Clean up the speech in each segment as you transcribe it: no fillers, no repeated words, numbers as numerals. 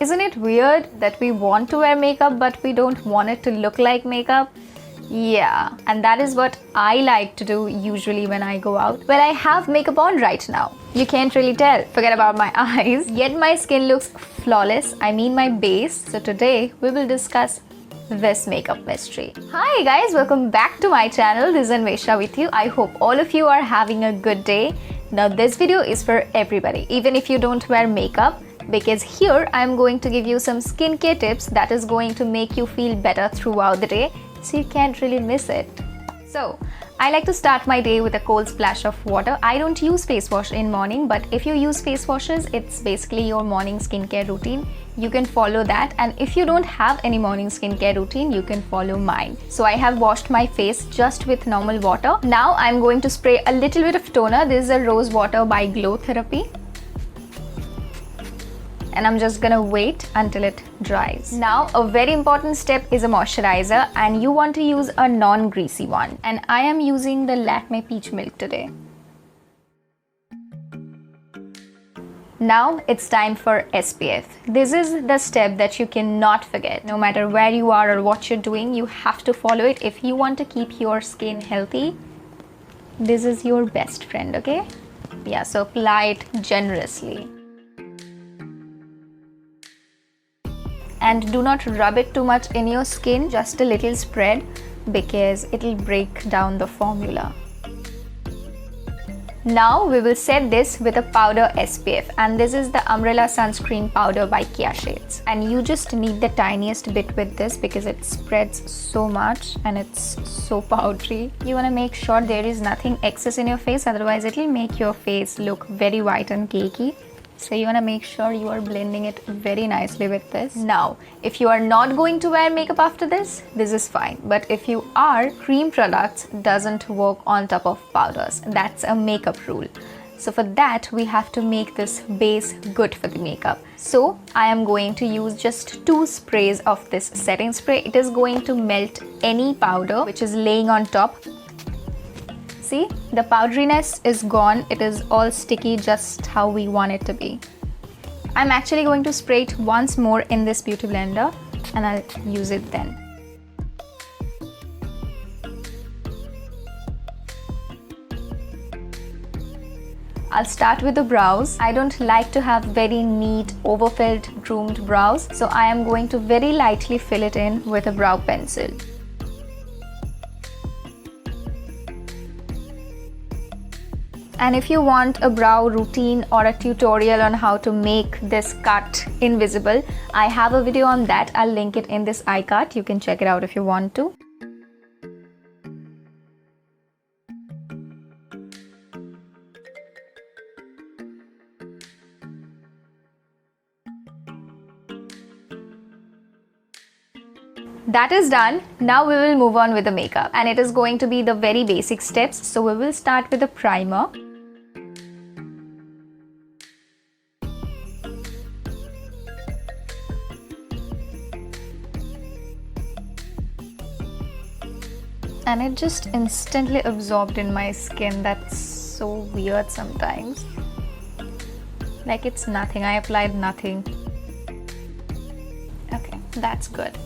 Isn't it weird that we want to wear makeup but we don't want it to look like makeup? Yeah, and that is what I like to do usually when I go out. Well, I have makeup on right now. You can't really tell. Forget about my eyes. Yet my skin looks flawless. I mean my base. So today we will discuss this makeup mystery. Hi guys, welcome back to my channel. This is Anvesha with you. I hope all of you are having a good day. Now this video is for everybody, even if you don't wear makeup, because here I am going to give you some skincare tips that is going to make you feel better throughout the day, so you can't really miss it. So I like to start my day with a cold splash of water. I don't use face wash in morning, but if you use face washes, it's basically your morning skincare routine. You can follow that, and if you don't have any morning skincare routine, you can follow mine. So I have washed my face just with normal water. Now I'm going to spray a little bit of toner. This is a rose water by Glow Therapy. And I'm just gonna wait until it dries. Now a very important step is a moisturizer, and you want to use a non-greasy one. And I am using the Lakme Peach Milk today. Now it's time for SPF. This is the step that you cannot forget. No matter where you are or what you're doing, you have to follow it if you want to keep your skin healthy. This is your best friend, okay? Yeah, so apply it generously. And do not rub it too much in your skin, just a little spread, because it'll break down the formula. Now we will set this with a powder SPF, and this is the Umbrella Sunscreen Powder by Kia Shades. And you just need the tiniest bit with this because it spreads so much and it's so powdery. You want to make sure there is nothing excess in your face, otherwise it will make your face look very white and cakey. So you want to make sure you are blending it very nicely with this. Now, if you are not going to wear makeup after this is fine. But if you are, cream products doesn't work on top of powders. That's a makeup rule. So for that, we have to make this base good for the makeup. So I am going to use just 2 sprays of this setting spray. It is going to melt any powder which is laying on top. See, the powderiness is gone. It is all sticky, just how we want it to be. I'm actually going to spray it once more in this beauty blender, and I'll use it then. I'll start with the brows. I don't like to have very neat, overfilled, groomed brows, so I am going to very lightly fill it in with a brow pencil. And if you want a brow routine or a tutorial on how to make this cut invisible, I have a video on that. I'll link it in this iCard. You can check it out if you want to. That is done. Now we will move on with the makeup, and it is going to be the very basic steps. So we will start with a primer. And it just instantly absorbed in my skin. That's so weird sometimes. Like it's nothing. I applied nothing. Okay, that's good.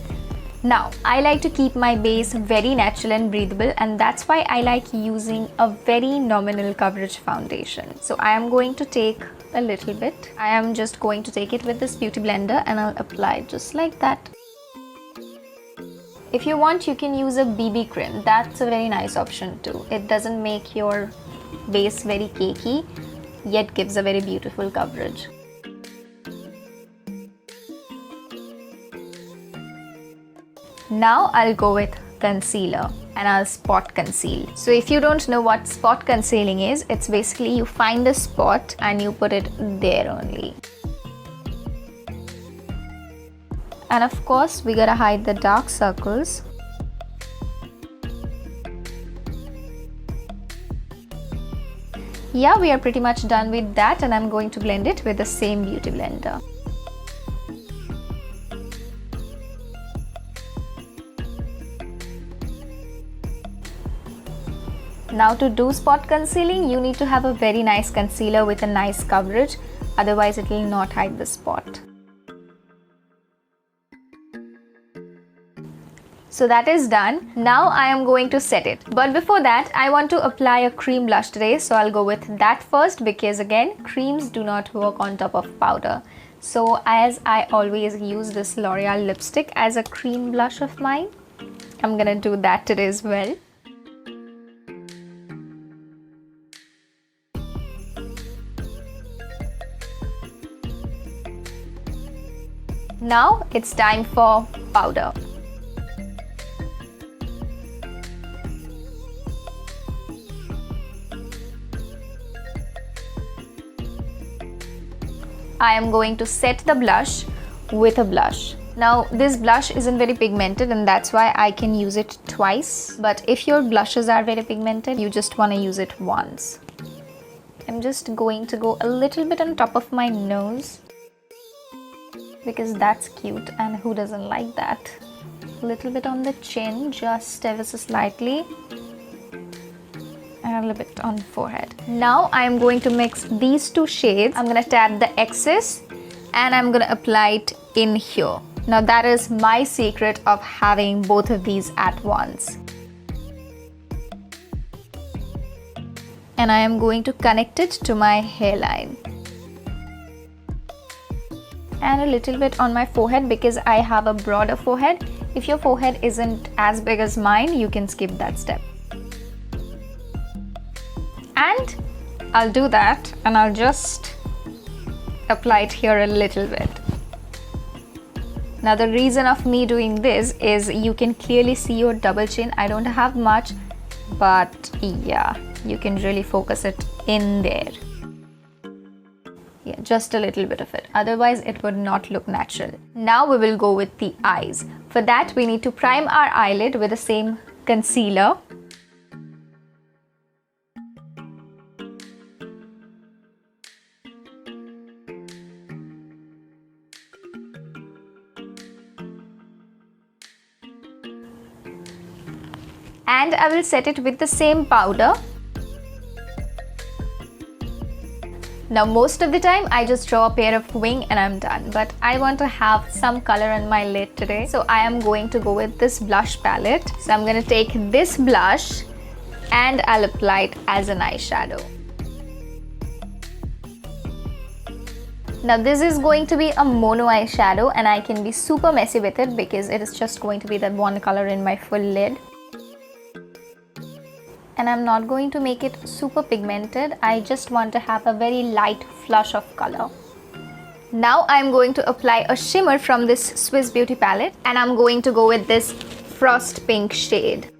Now, I like to keep my base very natural and breathable, and that's why I like using a very nominal coverage foundation. So I am going to take a little bit. I am just going to take it with this beauty blender, and I'll apply it just like that. If you want, you can use a BB cream. That's a very nice option too. It doesn't make your base very cakey, yet gives a very beautiful coverage. Now I'll go with concealer, and I'll spot conceal. So if you don't know what spot concealing is, it's basically you find a spot and you put it there only. And of course, we gotta hide the dark circles. Yeah, we are pretty much done with that, and I'm going to blend it with the same beauty blender. Now to do spot concealing, you need to have a very nice concealer with a nice coverage, otherwise it will not hide the spot. So that is done. Now I am going to set it. But before that, I want to apply a cream blush today. So I'll go with that first because again, creams do not work on top of powder. So as I always use this L'Oreal lipstick as a cream blush of mine, I'm gonna do that today as well. Now it's time for powder. I am going to set the blush with a blush. Now this blush isn't very pigmented and that's why I can use it twice. But if your blushes are very pigmented, you just want to use it once. I'm just going to go a little bit on top of my nose because that's cute and who doesn't like that. A little bit on the chin, just ever so slightly. And a little bit on the forehead. Now I am going to mix these two shades. I'm going to tap the excess and I'm going to apply it in here. Now that is my secret of having both of these at once. And I am going to connect it to my hairline. And a little bit on my forehead because I have a broader forehead. If your forehead isn't as big as mine, you can skip that step. And I'll do that and I'll just apply it here a little bit. Now the reason of me doing this is you can clearly see your double chin. I don't have much, but yeah, you can really focus it in there. Yeah, just a little bit of it. Otherwise it would not look natural. Now we will go with the eyes. For that we need to prime our eyelid with the same concealer. And I will set it with the same powder. Now most of the time I just draw a pair of wing and I'm done. But I want to have some color on my lid today. So I am going to go with this blush palette. So I'm going to take this blush and I'll apply it as an eyeshadow. Now this is going to be a mono eyeshadow and I can be super messy with it because it is just going to be that one color in my full lid. And I'm not going to make it super pigmented. I just want to have a very light flush of color. Now I'm going to apply a shimmer from this Swiss Beauty palette and I'm going to go with this Frost Pink shade.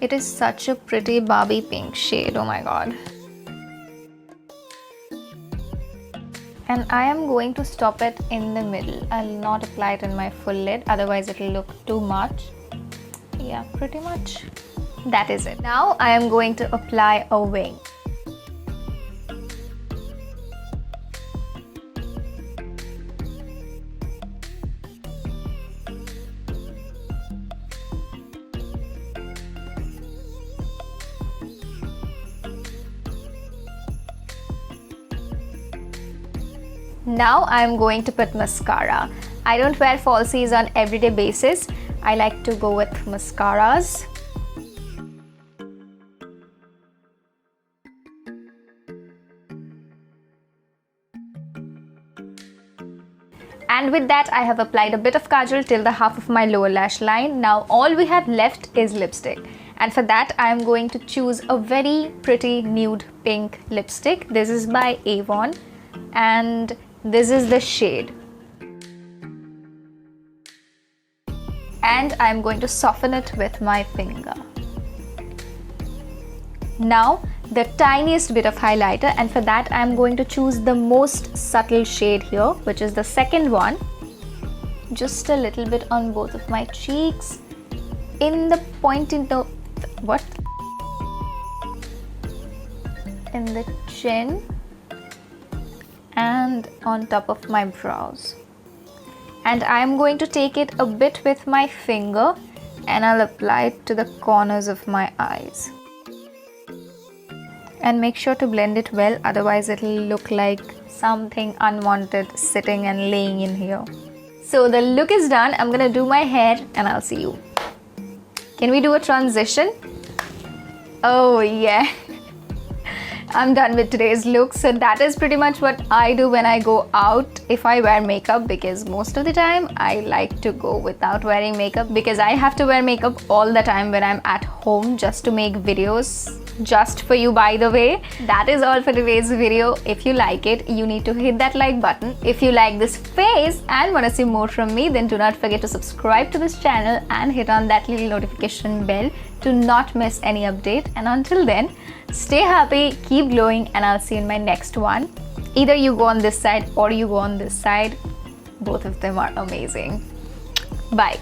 It is such a pretty Barbie pink shade, oh my god. And I am going to stop it in the middle. I'll not apply it in my full lid, otherwise it will look too much. Yeah, pretty much. That is it. Now I am going to apply a wing. Now I am going to put mascara. I don't wear falsies on everyday basis. I like to go with mascaras. And with that I have applied a bit of kajal till the half of my lower lash line. Now all we have left is lipstick. And for that I am going to choose a very pretty nude pink lipstick. This is by Avon and this is the shade. And I'm going to soften it with my finger. Now the tiniest bit of highlighter, and for that I'm going to choose the most subtle shade here, which is the second one. Just a little bit on both of my cheeks, in the point in the in the chin and on top of my brows. And I am going to take it a bit with my finger and I'll apply it to the corners of my eyes. And make sure to blend it well, otherwise it will look like something unwanted sitting and laying in here. So the look is done. I'm gonna do my hair and I'll see you. Can we do a transition? Oh yeah. I'm done with today's look. So that is pretty much what I do when I go out if I wear makeup, because most of the time I like to go without wearing makeup because I have to wear makeup all the time when I'm at home just to make videos. Just for you, by the way. That is all for today's video. If you like it, you need to hit that like button. If you like this face and want to see more from me, then do not forget to subscribe to this channel and hit on that little notification bell to not miss any update. And until then, stay happy, keep glowing, and I'll see you in my next one. Either you go on this side or you go on this side. Both of them are amazing. Bye.